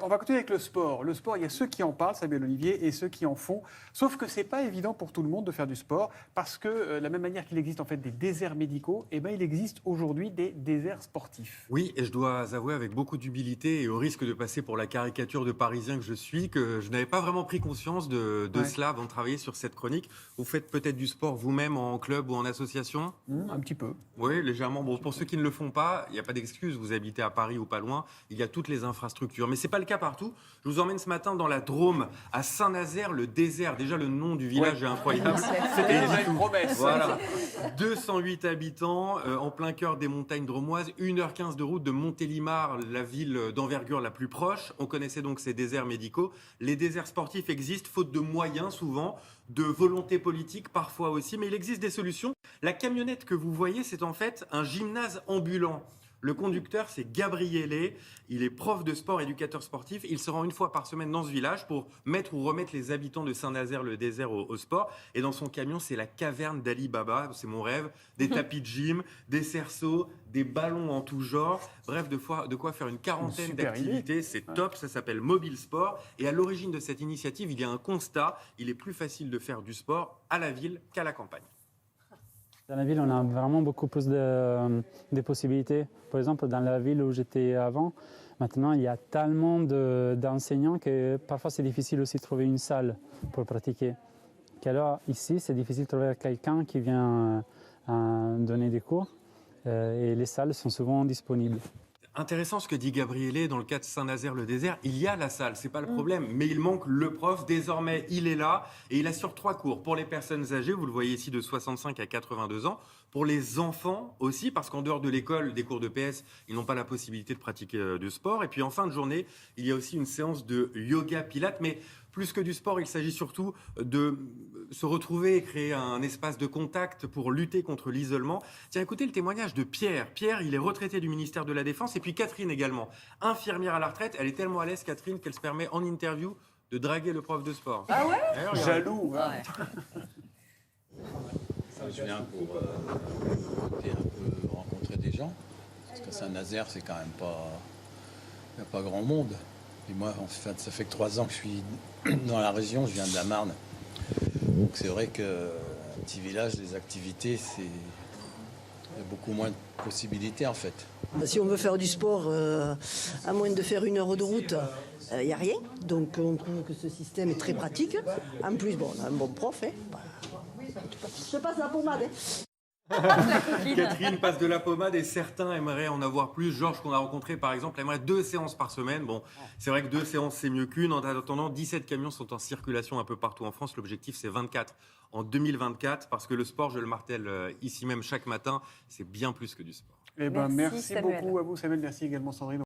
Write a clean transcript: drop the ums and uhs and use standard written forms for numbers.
On va continuer avec le sport. Le sport, il y a ceux qui en parlent, Samuel Olivier, et ceux qui en font. Sauf que ce n'est pas évident pour tout le monde de faire du sport, parce que de la même manière qu'il existe en fait des déserts médicaux, eh ben, il existe aujourd'hui des déserts sportifs. Oui, et je dois avouer avec beaucoup d'humilité et au risque de passer pour la caricature de Parisien que je suis, que je n'avais pas vraiment pris conscience de cela avant de travailler sur cette chronique. Vous faites peut-être du sport vous-même en club ou en association ? Un petit peu. Oui, légèrement. Bon, pour ceux qui ne le font pas, il n'y a pas d'excuse. Vous habitez à Paris ou pas loin, il y a toutes les infrastructures. Mais ce n'est pas le cas partout. Je vous emmène ce matin dans la Drôme, à Saint-Nazaire, le désert. Déjà, le nom du village est incroyable. C'était déjà une promesse. Voilà. 208 habitants, en plein cœur des montagnes drômoises, 1h15 de route de Montélimar, la ville d'envergure la plus proche. On connaissait donc ces déserts médicaux. Les déserts sportifs existent, faute de moyens souvent, de volonté politique parfois aussi, mais il existe des solutions. La camionnette que vous voyez, c'est en fait un gymnase ambulant. Le conducteur, c'est Gabriele. Il est prof de sport, éducateur sportif. Il se rend une fois par semaine dans ce village pour mettre ou remettre les habitants de Saint-Nazaire, le désert, au sport. Et dans son camion, c'est la caverne d'Ali Baba. C'est mon rêve. Des tapis de gym, des cerceaux, des ballons en tout genre. Bref, de quoi faire une quarantaine d'activités. C'est top. Ça s'appelle Mobile Sport. Et à l'origine de cette initiative, il y a un constat. Il est plus facile de faire du sport à la ville qu'à la campagne. Dans la ville, on a vraiment beaucoup plus de possibilités. Par exemple, dans la ville où j'étais avant, maintenant, il y a tellement d'enseignants que parfois c'est difficile aussi de trouver une salle pour pratiquer. Alors ici, c'est difficile de trouver quelqu'un qui vient donner des cours et les salles sont souvent disponibles. Intéressant ce que dit Gabriele dans le cas de Saint-Nazaire-le-Désert. Il y a la salle, c'est pas le problème, mais il manque le prof. Désormais, il est là et il assure 3 cours. Pour les personnes âgées, vous le voyez ici, de 65 à 82 ans. Pour les enfants aussi, parce qu'en dehors de l'école, des cours de PS, ils n'ont pas la possibilité de pratiquer du sport. Et puis en fin de journée, il y a aussi une séance de yoga pilates, mais plus que du sport, il s'agit surtout de se retrouver et créer un espace de contact pour lutter contre l'isolement. Tiens, écoutez le témoignage de Pierre. Pierre, il est retraité du ministère de la Défense. Et puis Catherine également, infirmière à la retraite. Elle est tellement à l'aise, Catherine, qu'elle se permet en interview de draguer le prof de sport. Ah ouais ? Jaloux. Hein. Je viens pour écouter un peu, rencontrer des gens. Parce que Saint-Nazaire, c'est quand même pas... Il n'y a pas grand monde. Et moi, en fait, ça fait que 3 ans que je suis dans la région, je viens de la Marne. Donc c'est vrai qu'un petit village, les activités, il y a beaucoup moins de possibilités en fait. Si on veut faire du sport, à moins de faire 1 heure de route, il n'y a rien. Donc on trouve que ce système est très pratique. En plus, bon, on a un bon prof. Hein. Je passe la pommade. Hein. Catherine passe de la pommade et certains aimeraient en avoir plus. Georges, qu'on a rencontré par exemple, aimerait 2 séances par semaine. Bon, c'est vrai que 2 séances c'est mieux qu'une. En attendant, 17 camions sont en circulation un peu partout en France. L'objectif c'est 24 en 2024 parce que le sport, je le martèle ici même chaque matin, c'est bien plus que du sport. Eh ben, merci Samuel. beaucoup à vous, Samuel. Merci également, Sandrine.